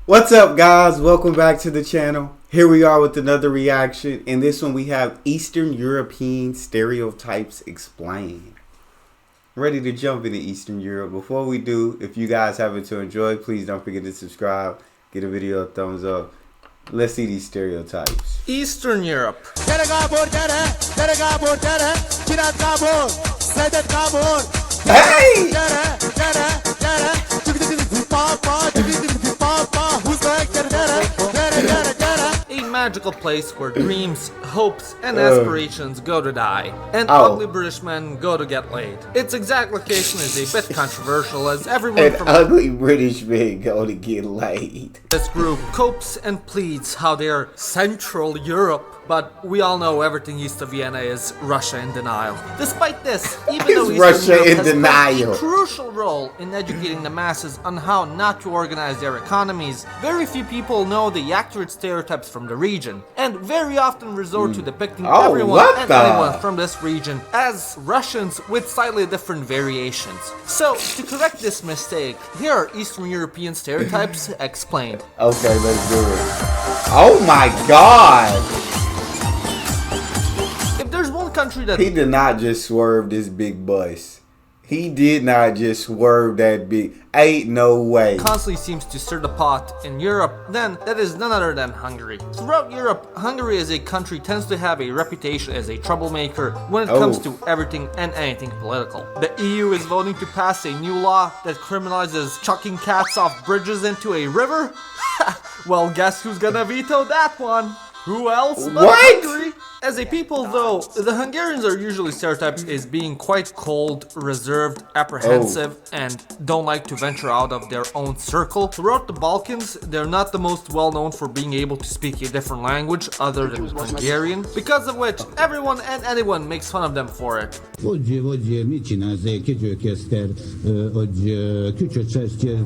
What's up, guys? Welcome back to the channel. Here we are with another reaction. In this one we have Eastern European Stereotypes Explained. Ready to jump into Eastern Europe. Before we do, if you guys happen to enjoy, please don't forget to subscribe. Give the video a thumbs up. Let's see these stereotypes. Eastern Europe. Hey! A magical place where dreams, hopes, and aspirations go to die, and ugly British men go to get laid. Its exact location is a bit controversial, as everyone from ugly British men go to get laid. This group copes and pleads how they're Central Europe, but we all know everything east of Vienna is Russia in denial. Despite this, even though Eastern Europe has played a crucial role in educating the masses on how not to organize their economies, very few people know the accurate stereotypes from the region, and very often resort to depicting everyone and anyone from this region as Russians with slightly different variations. So, to correct this mistake, here are Eastern European stereotypes explained. Okay, let's do it. Oh my god! There's one country that he did not just swerve this big bus. He did not just swerve that big. Ain't no way. Constantly seems to stir the pot in Europe, then that is none other than Hungary. Throughout Europe, Hungary as a country tends to have a reputation as a troublemaker when it comes to everything and anything political. The EU is voting to pass a new law that criminalizes chucking cats off bridges into a river. Well, guess who's gonna veto that one? Who else but Hungary? As a people, though, the Hungarians are usually stereotyped as being quite cold, reserved, apprehensive, and don't like to venture out of their own circle. Throughout the Balkans, they're not the most well known for being able to speak a different language other than Hungarian, because of which everyone and anyone makes fun of them for it.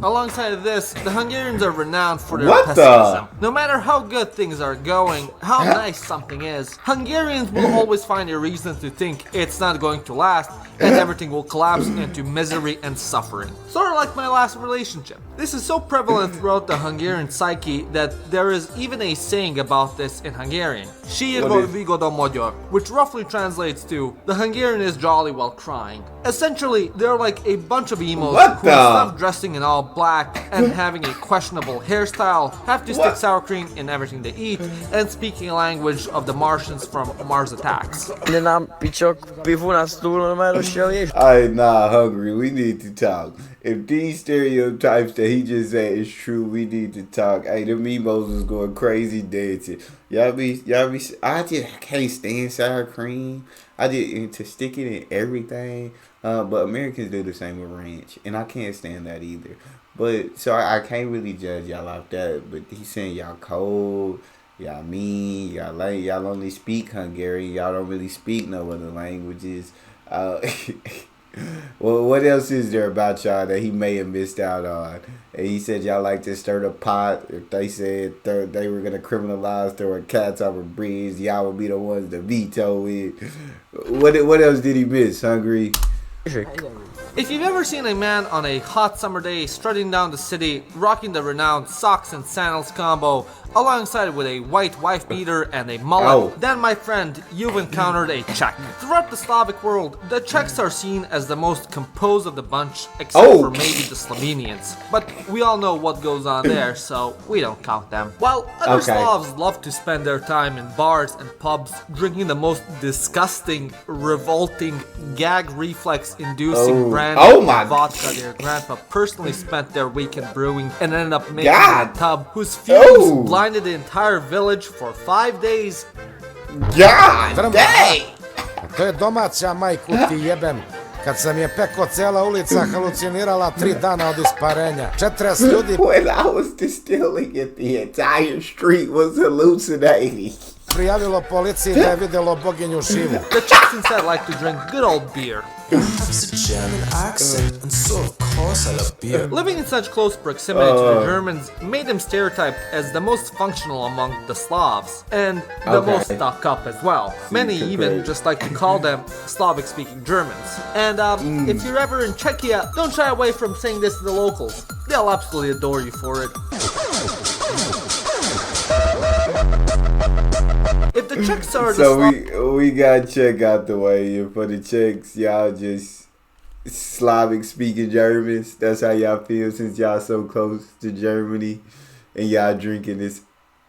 Alongside of this, the Hungarians are renowned for their pessimism. No matter how good things are going, how nice something is, Hungarians will always find a reason to think it's not going to last and everything will collapse into misery and suffering. Sort of like my last relationship. This is so prevalent throughout the Hungarian psyche that there is even a saying about this in Hungarian. Sírva vigadom magyar, which roughly translates to, the Hungarian is jolly while crying. Essentially, they're like a bunch of emos who instead of dressing in all black and having a questionable hairstyle, have to stick sour cream in everything they eat and speaking a language of the Martians from Mars Attacks. Nah, Hungary, we need to talk. If these stereotypes that he just said is true, we need to talk. Hey, the emos was going crazy dancing. I can't stand sour cream. To stick it in everything. But Americans do the same with ranch, and I can't stand that either. But so I can't really judge y'all off that. But he's saying y'all cold, y'all mean, y'all only speak Hungarian. Y'all don't really speak no other languages. Well, what else is there about y'all that he may have missed out on? And he said y'all like to stir the pot. If they said they were gonna criminalize throwing cats off a bridge, y'all would be the ones to veto it. What else did he miss, Hungary? If you've ever seen a man on a hot summer day strutting down the city, rocking the renowned socks and sandals combo, alongside with a white wife beater and a mullet, then my friend, you've encountered a Czech. Throughout the Slavic world, the Czechs are seen as the most composed of the bunch, except for maybe the Slovenians. But we all know what goes on there, so we don't count them. While other Slavs love to spend their time in bars and pubs, drinking the most disgusting, revolting, gag reflex-inducing brand of vodka their grandpa personally spent their weekend brewing and ended up making a tub whose fumes blinded the entire village for 5 days. God dang! To je domaća, majku ti jebem. Kad sam je peko, cela ulica halucinirala 3 dana od isparenja. 40 ljudi... When I was distilling it, the entire street was hallucinating. Prijavilo policiji da je videlo boginju Šivu. The Czechs instead like to drink good old beer. Has a German accent, and so of course I love beer. Living in such close proximity to the Germans made them stereotyped as the most functional among the Slavs, and the most stuck up as well. Many even just like to call them Slavic-speaking Germans. And if you're ever in Czechia, don't shy away from saying this to the locals. They'll absolutely adore you for it. If the Czechs are we got Czech out the way, and for the Czechs, y'all just Slavic speaking Germans. That's how y'all feel since y'all so close to Germany, and y'all drinking this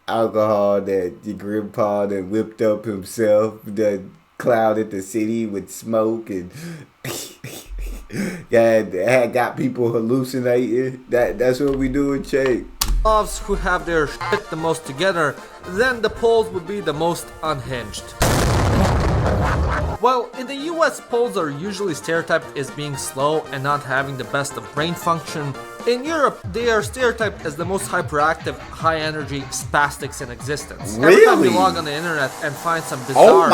alcohol that your grandpa that whipped up himself, that clouded the city with smoke and got people hallucinating. That's what we do in Czech. Slavs who have their shit the most together, then the Poles would be the most unhinged. Well, in the US, Poles are usually stereotyped as being slow and not having the best of brain function. In Europe, they are stereotyped as the most hyperactive, high-energy spastics in existence. Really? Every time you log on the internet and find some bizarre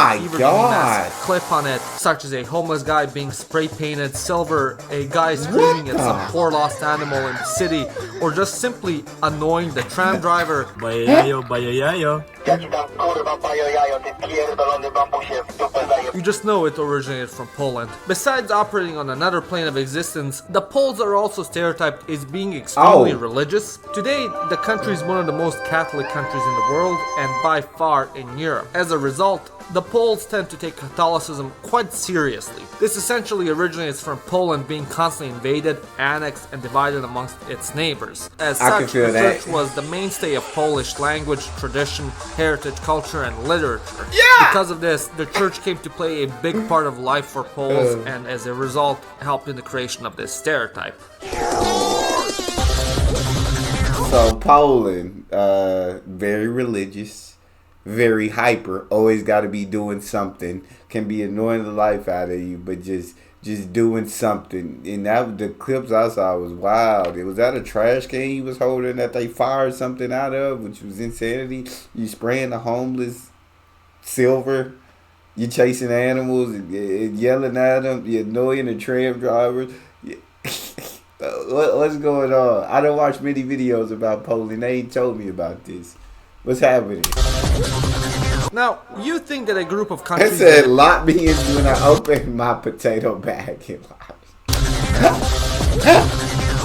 clip on it, such as a homeless guy being spray-painted silver, a guy screaming at some poor lost animal in the city, or just simply annoying the tram driver. You just know it originated from Poland. Besides operating on another plane of existence, the Poles are also stereotyped as being extremely religious. Today, the country is one of the most Catholic countries in the world, and by far in Europe. As a result, the Poles tend to take Catholicism quite seriously. This essentially originates from Poland being constantly invaded, annexed, and divided amongst its neighbors. As such, the church was the mainstay of Polish language, tradition, heritage, culture, and literature. Because of this, the church came to play a big part of life for Poles, and as a result, helped in the creation of this stereotype. So Poland, very religious, very hyper, always got to be doing something, can be annoying the life out of you, but just doing something. And that the clips I saw was wild. It was that a trash can he was holding that they fired something out of, which was insanity. You spraying the homeless silver, you chasing animals and yelling at them, you annoying the tram drivers. What's going on? I don't watch many videos about Poland. They ain't told me about this. What's happening? Now, you think that a group of countries... I said, lock me in when I open my potato bag and lock.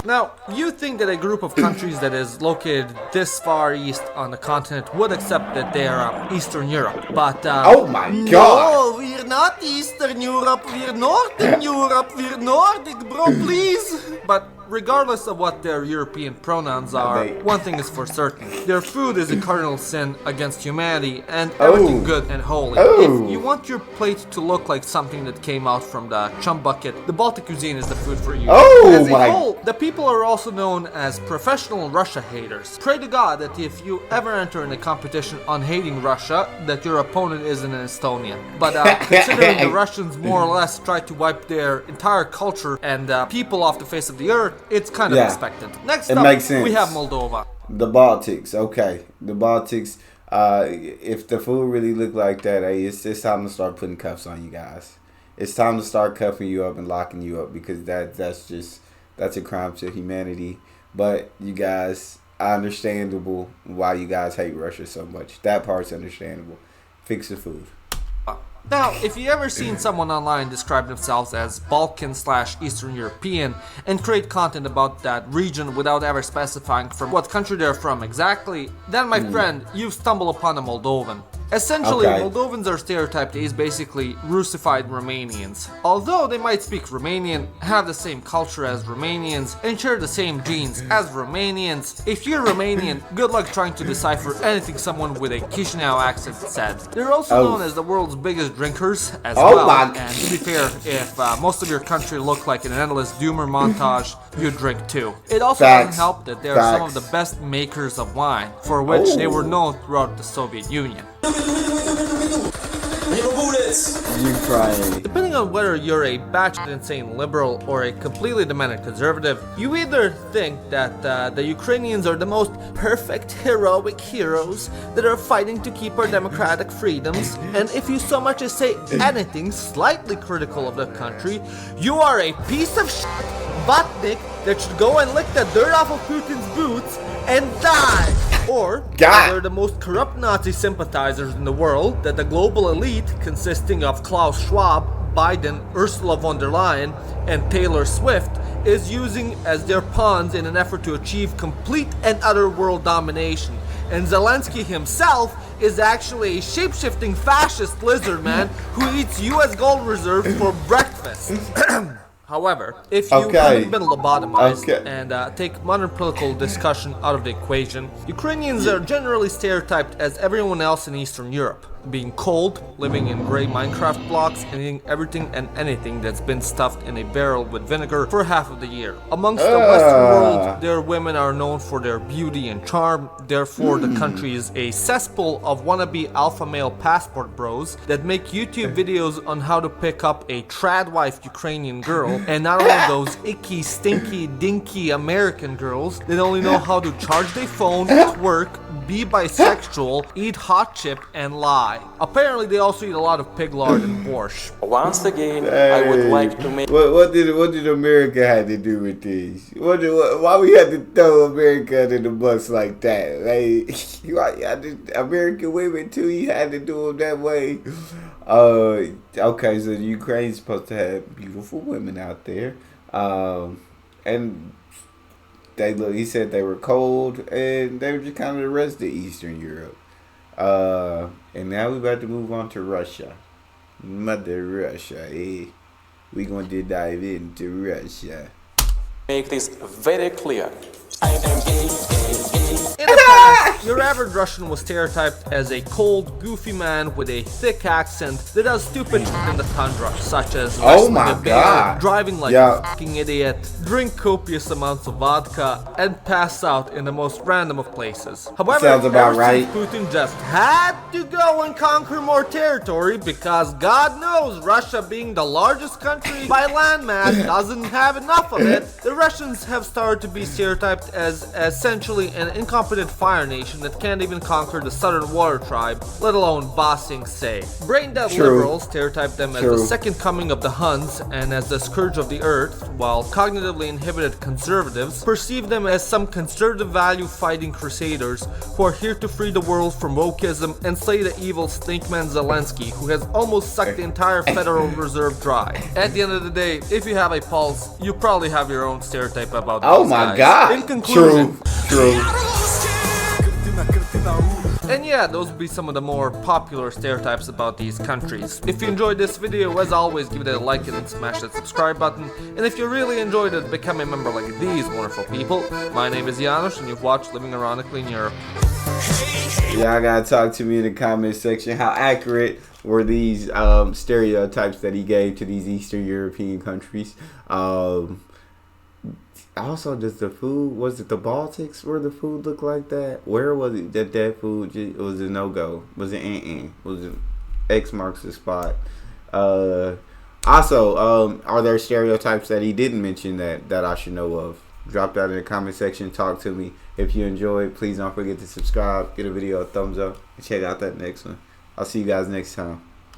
Now, you think that a group of countries that is located this far east on the continent would accept that they are Eastern Europe, but oh my God! No, we're not Eastern Europe, we're Northern Europe, we're Nordic, bro, please! But regardless of what their European pronouns are, one thing is for certain. Their food is a cardinal sin against humanity and everything good and holy. If you want your plate to look like something that came out from the chum bucket, the Baltic cuisine is the food for you. As a whole, the people are also known as professional Russia haters. Pray to God that if you ever enter in a competition on hating Russia, that your opponent isn't an Estonian. But considering the Russians more or less tried to wipe their entire culture and people off the face of the earth, it's kind of expected. Next up, we have Moldova. The Baltics, okay. The Baltics, if the food really look like that, hey, it's time to start putting cuffs on you guys. It's time to start cuffing you up and locking you up, because that's a crime to humanity. But you guys, understandable why you guys hate Russia so much. That part's understandable. Fix the food. Now, if you ever seen someone online describe themselves as Balkan/Eastern European and create content about that region without ever specifying from what country they're from exactly, then my friend, you've stumbled upon a Moldovan. Essentially, Moldovans are stereotyped as basically Russified Romanians. Although they might speak Romanian, have the same culture as Romanians, and share the same genes as Romanians, if you're Romanian, good luck trying to decipher anything someone with a Chisinau accent said. They're also known as the world's biggest drinkers as well, and to be fair, if most of your country looked like an endless doomer montage, you drink too. It also doesn't help that they are some of the best makers of wine, for which they were known throughout the Soviet Union. Depending on whether you're a batshit insane liberal or a completely demented conservative, you either think that the Ukrainians are the most perfect heroic heroes that are fighting to keep our democratic freedoms, and if you so much as say anything slightly critical of the country, you are a piece of shit buttnik that should go and lick the dirt off of Putin's boots and die. Or they're the most corrupt Nazi sympathizers in the world, that the global elite, consisting of Klaus Schwab, Biden, Ursula von der Leyen, and Taylor Swift is using as their pawns in an effort to achieve complete and utter world domination. And Zelensky himself is actually a shape-shifting fascist lizard man who eats US gold reserves for breakfast. However, if you haven't been lobotomized and take modern political discussion out of the equation, Ukrainians are generally stereotyped as everyone else in Eastern Europe, being cold, living in grey Minecraft blocks, and eating everything and anything that's been stuffed in a barrel with vinegar for half of the year. Amongst the Western world, their women are known for their beauty and charm, therefore the country is a cesspool of wannabe alpha male passport bros that make YouTube videos on how to pick up a trad wife Ukrainian girl, and not only those icky, stinky, dinky American girls that only know how to charge their phone, twerk, be bisexual, eat hot chip, and lie. Apparently, they also eat a lot of pig lard and borscht. Once again, I would like to make... What did America have to do with this? Why we had to throw America under the bus like that? Like, American women too, you had to do them that way. Okay, so Ukraine's supposed to have beautiful women out there. And he said they were cold, and they were just kind of the rest of Eastern Europe. And now we're about to move on to Russia. Mother Russia, eh? We're going to dive into Russia. Make this very clear. In the past, your average Russian was stereotyped as a cold, goofy man with a thick accent that does stupid shit in the tundra, such as wrestling a bear, driving like a fucking idiot, drink copious amounts of vodka, and pass out in the most random of places. However, sounds about right. Putin just had to go and conquer more territory because God knows Russia, being the largest country by landmass, doesn't have enough of it. The Russians have started to be stereotyped as essentially an incompetent fire nation that can't even conquer the Southern Water Tribe, let alone bossing say. Brain-dead liberals stereotype them as the second coming of the Huns and as the scourge of the earth, while cognitively inhibited conservatives perceive them as some conservative value-fighting crusaders who are here to free the world from wokeism and slay the evil stinkman Zelensky, who has almost sucked the entire Federal Reserve dry. At the end of the day, if you have a pulse, you probably have your own stereotype about these guys. Oh my God! In conclusion, True. And yeah, those would be some of the more popular stereotypes about these countries. If you enjoyed this video, as always, give it a like and smash that subscribe button. And if you really enjoyed it, become a member like these wonderful people. My name is Janusz, and you've watched Living Ironically in Europe. Y'all gotta talk to me in the comment section. How accurate were these stereotypes that he gave to these Eastern European countries? Also, does the food, was it the Baltics where the food looked like that? Where was it that food was a no-go? Was it Was it X marks the spot? Also, are there stereotypes that he didn't mention that I should know of? Drop that in the comment section. Talk to me. If you enjoyed, please don't forget to subscribe, give the video a thumbs up, and check out that next one. I'll see you guys next time.